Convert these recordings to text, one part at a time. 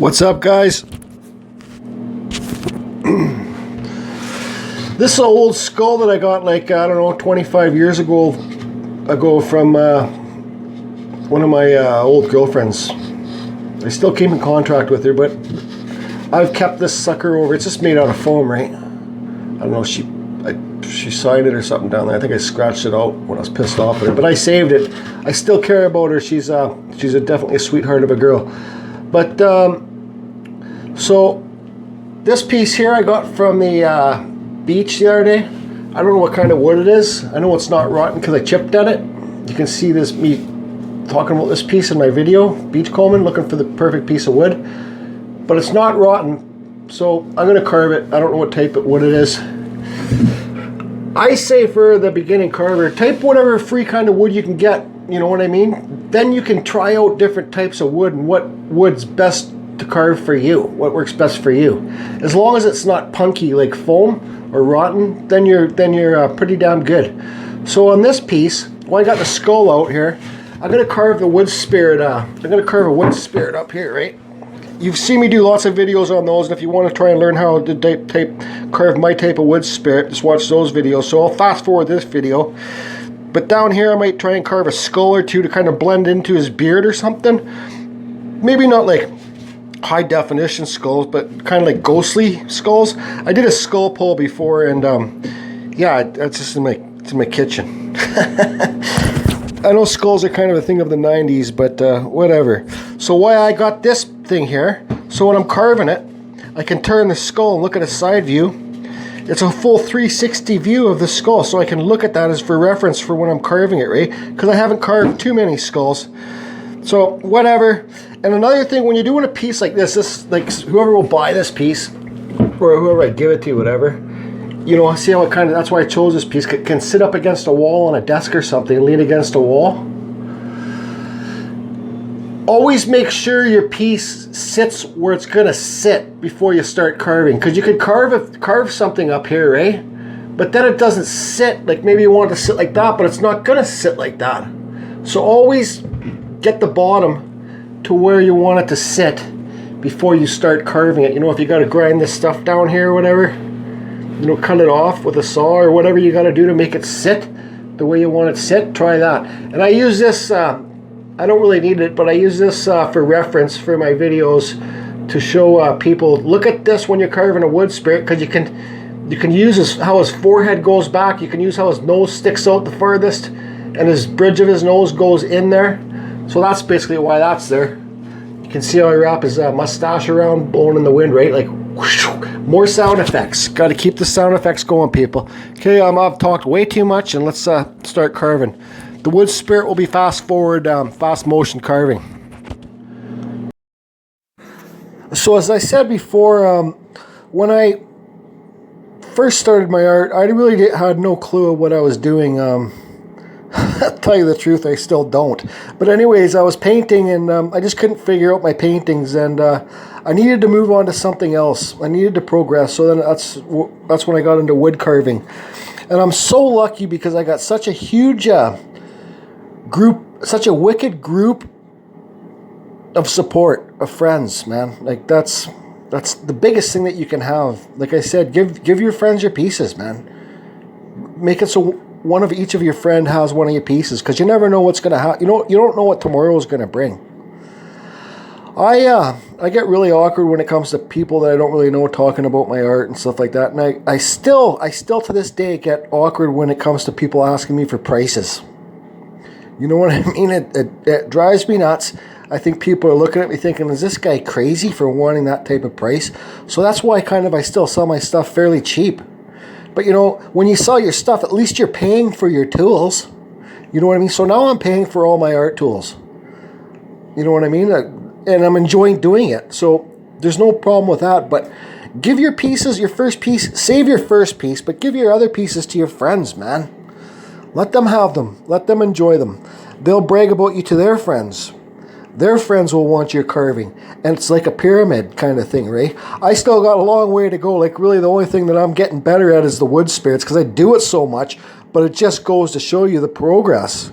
What's up, guys? This is an old skull that I got like, I don't know, 25 years ago from one of my old girlfriends. I still keep in contact with her, but I've kept this sucker over. It's just made out of foam, right? I don't know if she signed it or something down there. I think I scratched it out when I was pissed off at her, but I saved it. I still care about her. She's definitely a sweetheart of a girl. But so this piece here I got from the beach the other day. I don't know what kind of wood it is. I know it's not rotten because I chipped at it. You can see this, me talking about this piece in my video, beachcombing, looking for the perfect piece of wood. But it's not rotten, so I'm going to carve it. I don't know what type of wood it is. I say for the beginning carver, type whatever free kind of wood you can get, you know what I mean? Then you can try out different types of wood and what wood's best to carve for you, what works best for you. As long as it's not punky like foam or rotten, then you're pretty damn good. So on this piece, well, I got the skull out here. I'm gonna carve the wood spirit. I'm gonna carve a wood spirit up here, right? You've seen me do lots of videos on those, and if you want to try and learn how to carve my type of wood spirit, just watch those videos. So I'll fast forward this video. But down here I might try and carve a skull or two to kind of blend into his beard or something. Maybe not like high definition skulls, but kind of like ghostly skulls. I did a skull pull before, and yeah, it's just in my kitchen. I know skulls are kind of a thing of the 90s, but whatever. So why I got this thing here, so when I'm carving it, I can turn the skull and look at a side view. It's a full 360 view of the skull, so I can look at that as for reference for when I'm carving it, right? Because I haven't carved too many skulls. So whatever. And another thing, when you're doing a piece like this like whoever will buy this piece, or whoever I give it to, whatever, you know, see how it kind of, that's why I chose this piece, can sit up against a wall on a desk or something, lean against a wall. Always make sure your piece sits where it's gonna sit before you start carving, because you could carve something up here, right? But then it doesn't sit, like maybe you want it to sit like that, but it's not gonna sit like that. So always get the bottom to where you want it to sit before you start carving it. You know, if you gotta grind this stuff down here or whatever, you know, cut it off with a saw or whatever you gotta do to make it sit the way you want it to sit, try that. And I use this, I don't really need it, but I use this for reference for my videos to show people, look at this when you're carving a wood spirit, because you can use how his forehead goes back, you can use how his nose sticks out the farthest, and his bridge of his nose goes in there. So that's basically why that's there. You can see how I wrap his mustache around, blowing in the wind, right? Like, whoosh, more sound effects. Got to keep the sound effects going, people. Okay, I've talked way too much, and let's start carving. The wood spirit will be fast forward, fast motion carving. So as I said before, when I first started my art, I really had no clue of what I was doing. I'll tell you the truth, I still don't. But anyways, I was painting, and I just couldn't figure out my paintings, and I needed to move on to something else. I needed to progress, so then that's when I got into wood carving. And I'm so lucky because I got such a huge group, such a wicked group of support, of friends, man. Like that's the biggest thing that you can have. Like I said, give your friends your pieces, man. Make it so one of each of your friend has one of your pieces, because you never know what's gonna happen. You don't know what tomorrow is gonna bring. I get really awkward when it comes to people that I don't really know talking about my art and stuff like that. And I still to this day get awkward when it comes to people asking me for prices. You know what I mean? It drives me nuts. I think people are looking at me thinking, is this guy crazy for wanting that type of price? So that's why I still sell my stuff fairly cheap. But you know, when you sell your stuff, at least you're paying for your tools. You know what I mean? So now I'm paying for all my art tools. You know what I mean? And I'm enjoying doing it. So there's no problem with that. But give your pieces, your first piece, save your first piece, but give your other pieces to your friends, man. Let them have them. Let them enjoy them. They'll brag about you to their friends. their friends will want your carving. And it's like a pyramid kind of thing, right? I still got a long way to go. Like really the only thing that I'm getting better at is the wood spirits because I do it so much, but it just goes to show you the progress.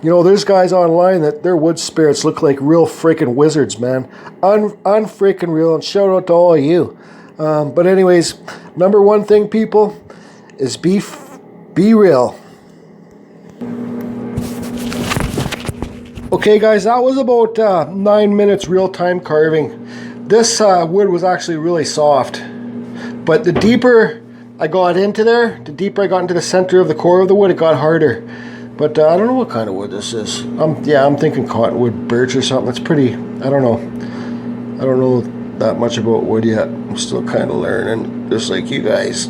You know, there's guys online that their wood spirits look like real freaking wizards, man. Unfreaking real, and shout out to all of you. But anyways, number one thing, people, is be real. Okay, guys, that was about 9 minutes real-time carving. This wood was actually really soft, but the deeper I got into there, the deeper I got into the center of the core of the wood, it got harder. But I don't know what kind of wood this is. I'm thinking cottonwood, birch or something. It's pretty, I don't know that much about wood yet. I'm still kind of learning, just like you guys.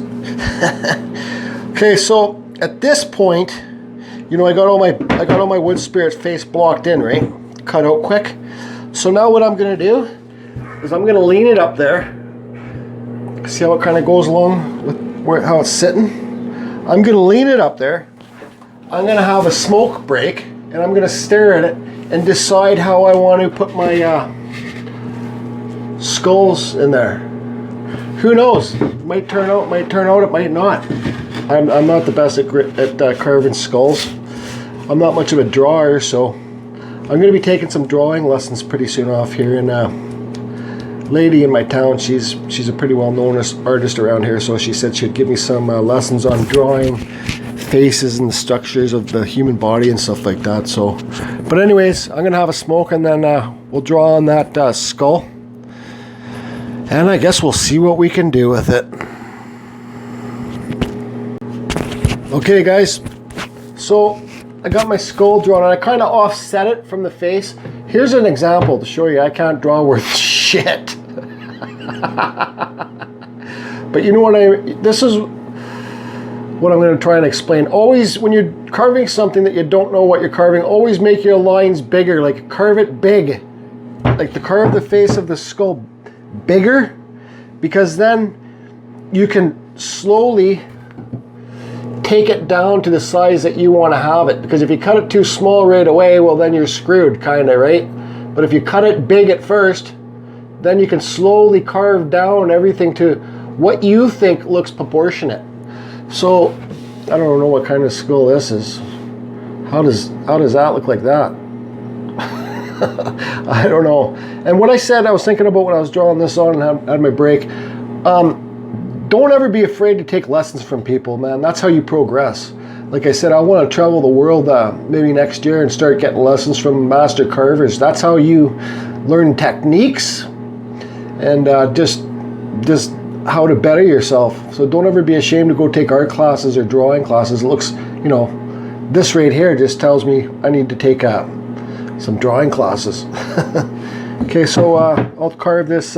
Okay, so at this point, you know, I got all my wood spirits face blocked in, right? Cut out quick. So now what I'm gonna do is I'm gonna lean it up there. See how it kind of goes along with how it's sitting? I'm gonna lean it up there. I'm gonna have a smoke break, and I'm gonna stare at it and decide how I want to put my skulls in there. Who knows? It might turn out, it might not. I'm not the best at carving skulls. I'm not much of a drawer, so I'm going to be taking some drawing lessons pretty soon off here. And lady in my town, she's a pretty well-known artist around here, so she said she'd give me some lessons on drawing faces and the structures of the human body and stuff like that. So, but anyways, I'm going to have a smoke, and then we'll draw on that skull. And I guess we'll see what we can do with it. Okay, guys, so I got my skull drawn, and I kind of offset it from the face. Here's an example to show you I can't draw worth shit. But you know what this is what I'm going to try and explain. Always, when you're carving something that you don't know what you're carving, always make your lines bigger, like carve it big. Like to carve the face of the skull bigger, because then you can slowly take it down to the size that you want to have it. Because if you cut it too small right away, well then you're screwed, kind of, right? But if you cut it big at first, then you can slowly carve down everything to what you think looks proportionate. So I don't know what kind of skull this is. How does that look like that? I don't know. And what I said, I was thinking about when I was drawing this on and had my break. Don't ever be afraid to take lessons from people, man. That's how you progress. Like I said, I want to travel the world maybe next year and start getting lessons from master carvers. That's how you learn techniques and just how to better yourself. So don't ever be ashamed to go take art classes or drawing classes. It looks, you know, this right here just tells me I need to take some drawing classes. Okay, so I'll carve this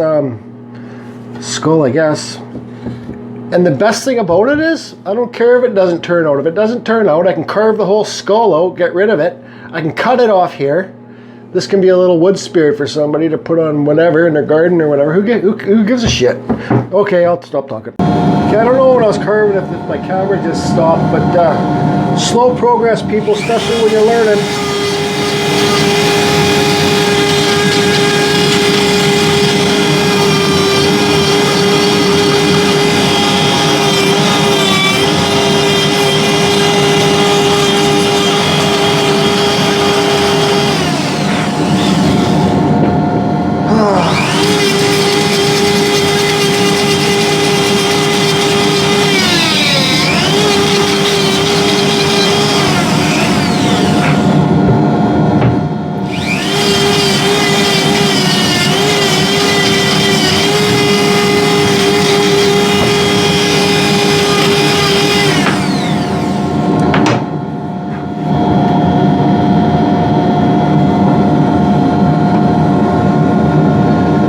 skull, I guess. And the best thing about it is, I don't care if it doesn't turn out. If it doesn't turn out, I can carve the whole skull out, get rid of it. I can cut it off here. This can be a little wood spirit for somebody to put on whatever in their garden or whatever. Who gives a shit? Okay, I'll stop talking. Okay, I don't know when I was carving if my camera just stopped, but slow progress, people, especially when you're learning.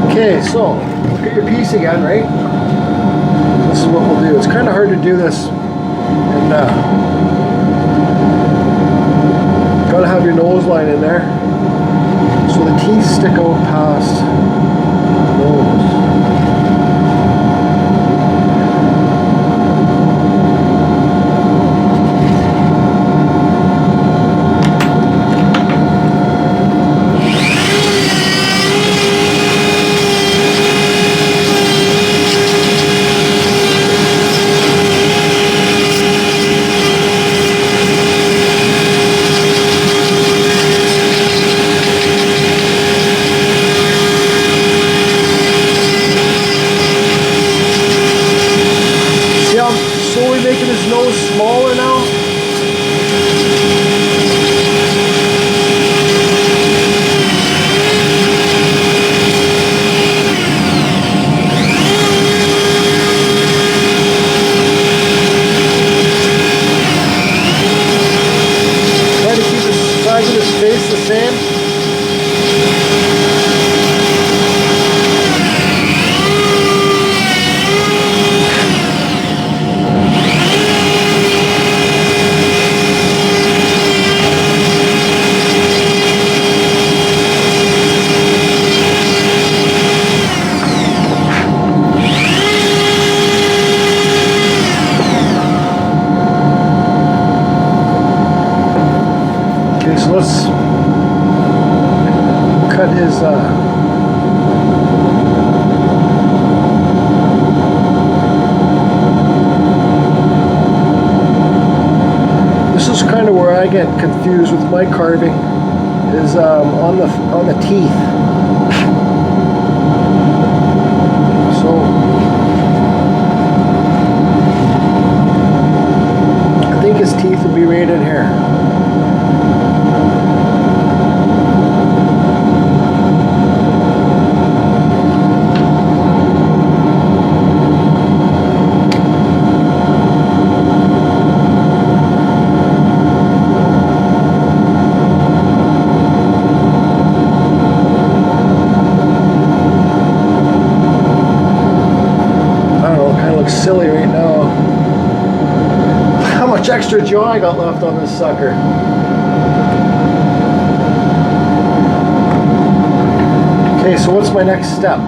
Okay, so look at your piece again, right? This is what we'll do. It's kind of hard to do this, and gotta have your nose line in there, so the teeth stick out past the nose. get confused with my carving is on the teeth. So I think his teeth will be right in here. Silly right now. How much extra jaw I got left on this sucker? Okay, so what's my next step?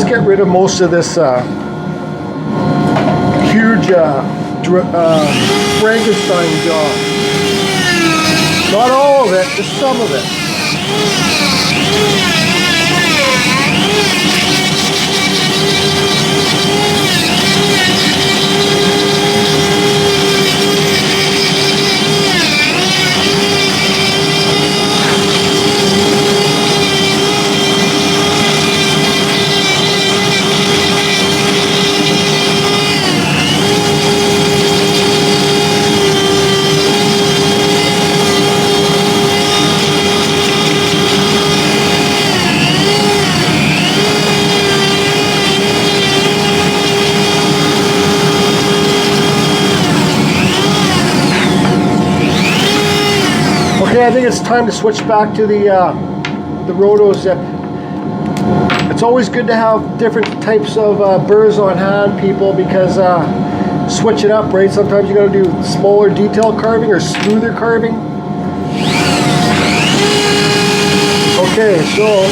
Get rid of most of this huge Frankenstein jaw. Not all of it, just some of it. Okay, I think it's time to switch back to the roto zip. It's always good to have different types of burrs on hand, people, because switch it up, right? Sometimes you got to do smaller detail carving or smoother carving. Okay, so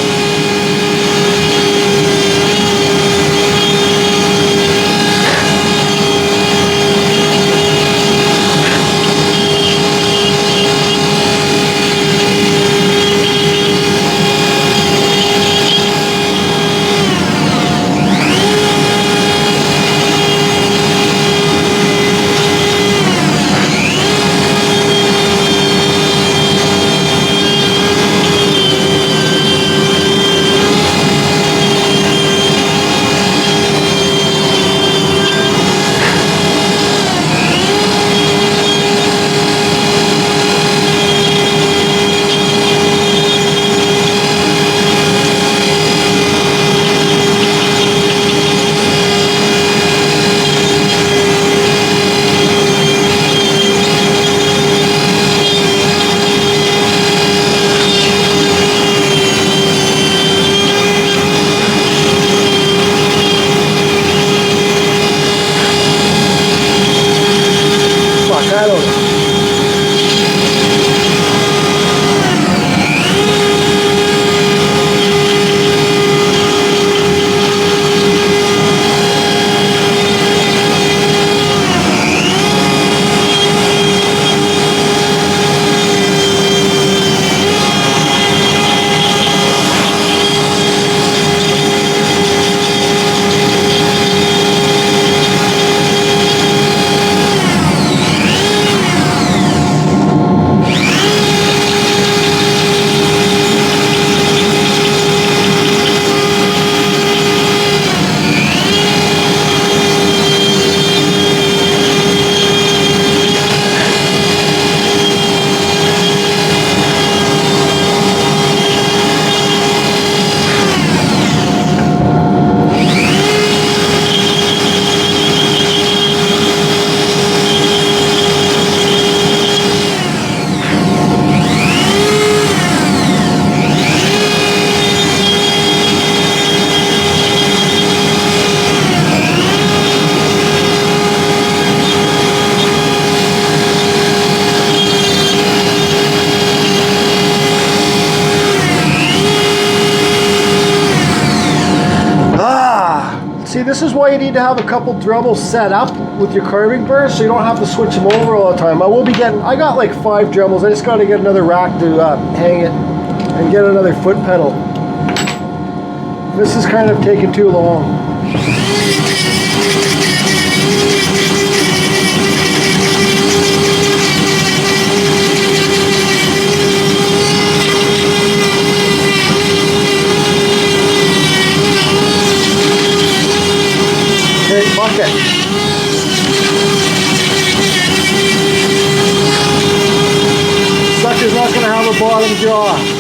See, this is why you need to have a couple dremels set up with your carving burrs, so you don't have to switch them over all the time. I got like 5 dremels. I just got to get another rack to hang it and get another foot pedal. This is kind of taking too long. Bucket. Sucker's not going to have a bottom jaw.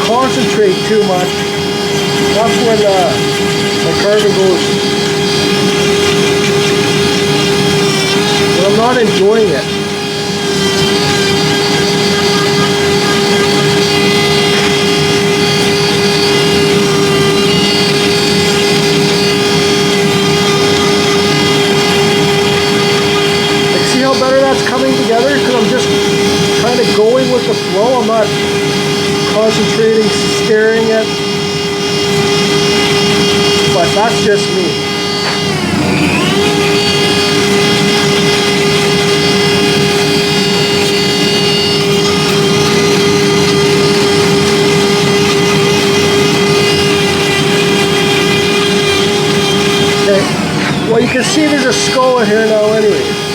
Concentrate too much. That's when my carving goes. When I'm not enjoying it. Like, see how better that's coming together? Because I'm just kind of going with the flow. I'm not concentrating, staring at, but that's just me. Okay, well, you can see there's a skull in here now anyway.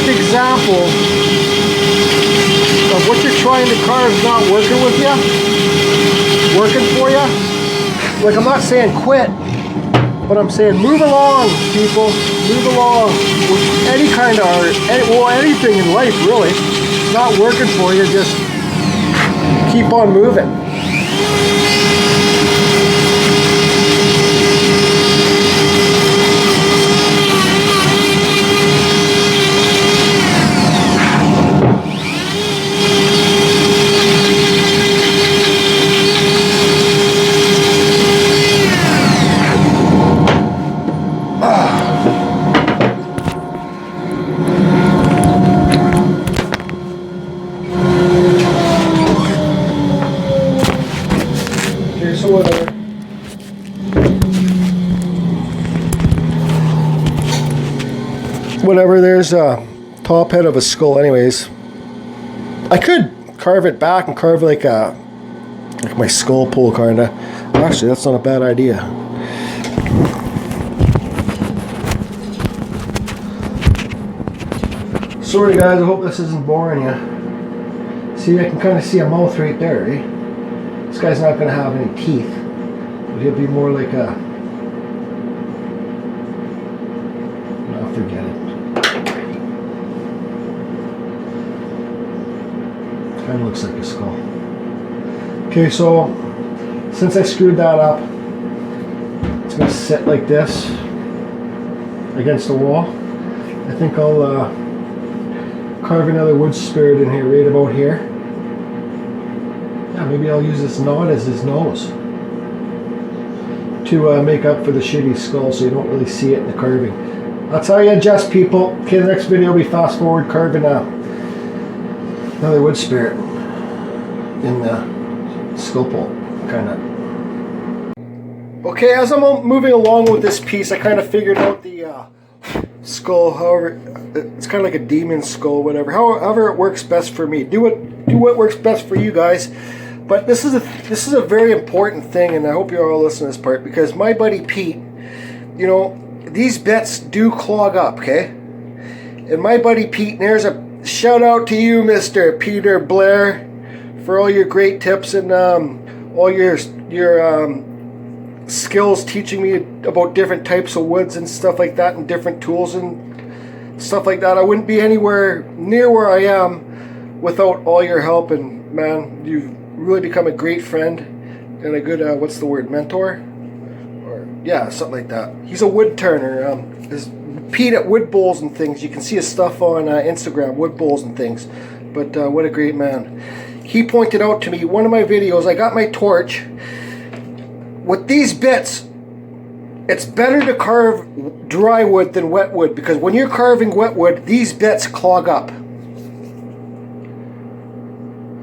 Example of what you're trying to carve is not working with you, working for you. Like, I'm not saying quit, but I'm saying move along, people. Move along with any kind of art, anything in life really. It's not working for you, just keep on moving. Whatever, there's a top head of a skull anyways. I could carve it back and carve like my skull pole kinda. Actually, that's not a bad idea. Sorry guys, I hope this isn't boring you. See, I can kind of see a mouth right there, eh? This guy's not going to have any teeth, but he'll be more like a... No, forget it. Kind of looks like a skull. Okay, so since I screwed that up, it's going to sit like this against the wall. I think I'll carve another wood spirit in here, right about here. Yeah, maybe I'll use this knot as his nose to make up for the shitty skull, so you don't really see it in the carving. That's how you adjust, people. Okay, the next video will be fast forward carving another wood spirit in the skull pole, kind of. Okay, as I'm moving along with this piece, I kind of figured out the skull. However, it's kind of like a demon skull, whatever. However it works best for me. Do what works best for you guys. But this is a very important thing, and I hope you're all listening to this part, because my buddy Pete, you know, these bits do clog up, okay? And my buddy Pete, and there's a shout out to you, Mr. Peter Blair, for all your great tips and all your skills, teaching me about different types of woods and stuff like that, and different tools and stuff like that. I wouldn't be anywhere near where I am without all your help, and man, you've really become a great friend and a good, what's the word, mentor? Or, yeah, something like that. He's a wood turner. His Pete at Wood Bowls and things. You can see his stuff on Instagram, Wood Bowls and things. But what a great man. He pointed out to me, one of my videos, I got my torch. With these bits, it's better to carve dry wood than wet wood, because when you're carving wet wood, these bits clog up.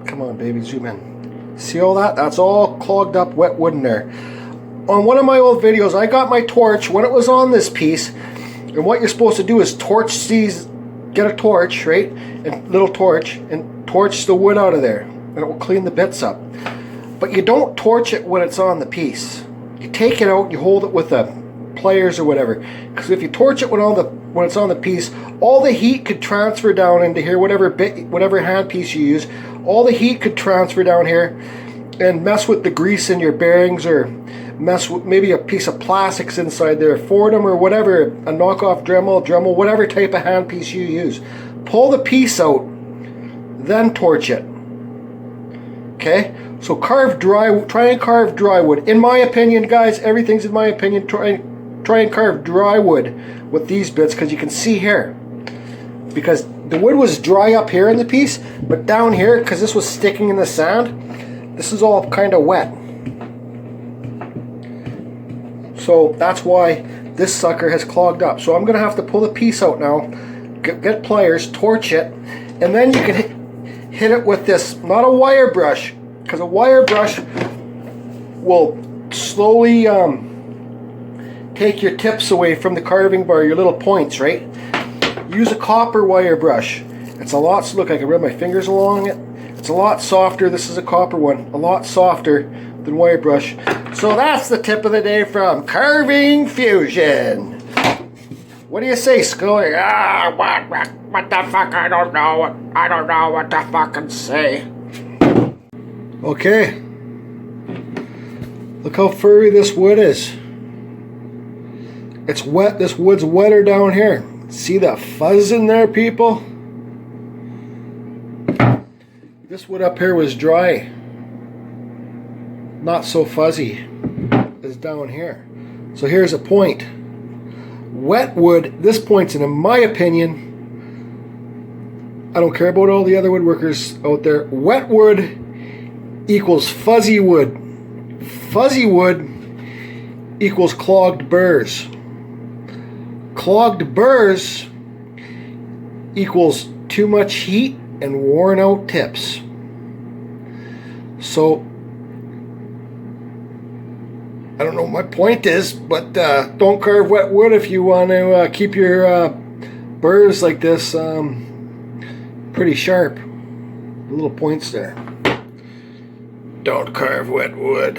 Come on, baby, zoom in. See all that? That's all clogged up wet wood in there. On one of my old videos, I got my torch when it was on this piece, and what you're supposed to do is torch these, get a torch, right, and little torch, and torch the wood out of there, and it will clean the bits up. But you don't torch it when it's on the piece. You take it out, you hold it with the pliers or whatever, because if you torch it when it's on the piece, all the heat could transfer down into here, whatever hand piece you use, all the heat could transfer down here and mess with the grease in your bearings, or mess with maybe a piece of plastics inside there, foredom or whatever, a knockoff Dremel, whatever type of handpiece you use. Pull the piece out, then torch it. Okay? So try and carve dry wood. In my opinion, guys, everything's in my opinion. Try and carve dry wood with these bits, because you can see here, because the wood was dry up here in the piece, but down here, because this was sticking in the sand, this is all kind of wet. So that's why this sucker has clogged up. So I'm going to have to pull the piece out now, get pliers, torch it, and then you can hit it with this, not a wire brush, because a wire brush will slowly take your tips away from the carving bar, your little points, right? Use a copper wire brush. It's a lot, look, I can rub my fingers along it. It's a lot softer. This is a copper one, a lot softer than wire brush. So that's the tip of the day from Carving Fusion. What do you say, Scully? What the fuck? I don't know what to fucking say. Okay. Look how furry this wood is. It's wet. This wood's wetter down here. See that fuzz in there, people? This wood up here was dry. Not so fuzzy as down here. So here's a point. Wet wood, this point's in my opinion, I don't care about all the other woodworkers out there, wet wood equals fuzzy wood. Fuzzy wood equals clogged burrs. Clogged burrs equals too much heat and worn out tips. So I don't know what my point is, but don't carve wet wood if you want to keep your burrs like this pretty sharp. Little points there. Don't carve wet wood.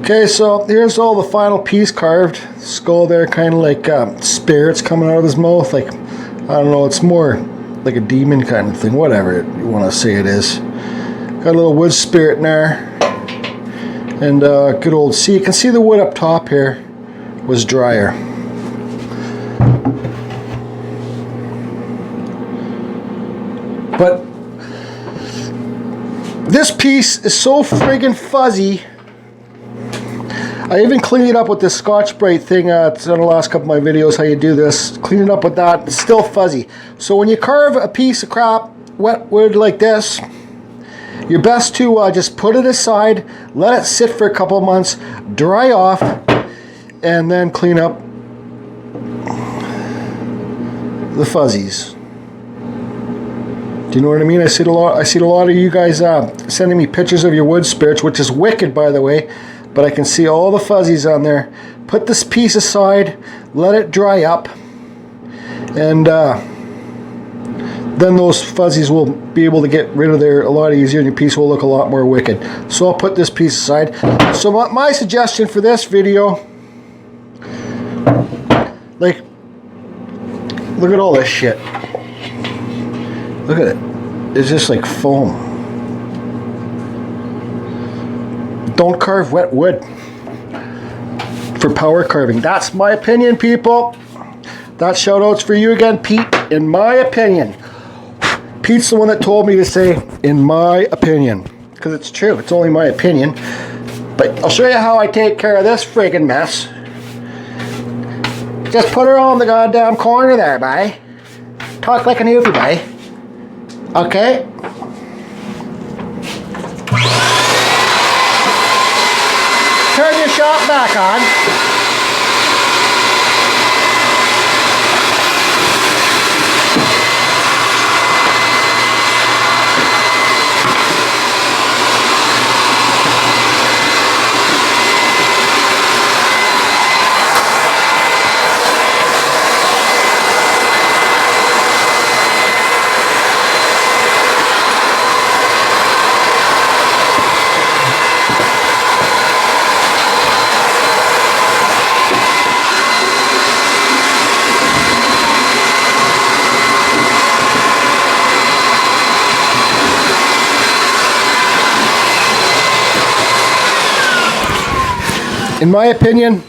Okay, so here's all the final piece carved. Skull there, kind of like spirits coming out of his mouth. Like, I don't know, it's more like a demon kind of thing. Whatever you want to say it is. Got a little wood spirit in there. And good old, see, you can see the wood up top here was drier. But this piece is so friggin' fuzzy. I even cleaned it up with this Scotch-Brite thing. It's on the last couple of my videos how you do this. Clean it up with that. It's still fuzzy. So when you carve a piece of crap, wet wood like this, you're best to just put it aside, let it sit for a couple of months, dry off, and then clean up the fuzzies. Do you know what I mean? I see a lot of you guys sending me pictures of your wood spirits, which is wicked, by the way. But I can see all the fuzzies on there. Put this piece aside, let it dry up, and then those fuzzies will be able to get rid of there a lot easier, and your piece will look a lot more wicked. So I'll put this piece aside. So my suggestion for this video, like, look at all this shit. Look at it. It's just like foam. Don't carve wet wood for power carving. That's my opinion, people. That shout out's for you again, Pete. In my opinion. Pete's the one that told me to say, in my opinion. Because it's true, it's only my opinion. But I'll show you how I take care of this friggin' mess. Just put her all in the goddamn corner there, bye. Talk like an oofy, bye. Okay? Turn your shop back on. In my opinion,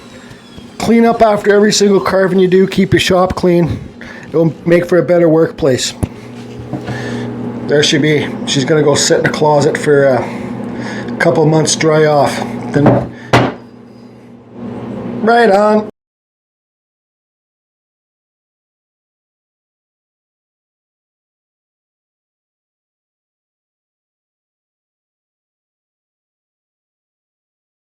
clean up after every single carving you do. Keep your shop clean. It'll make for a better workplace. There she be. She's going to go sit in a closet for a couple months, dry off. Then, right on.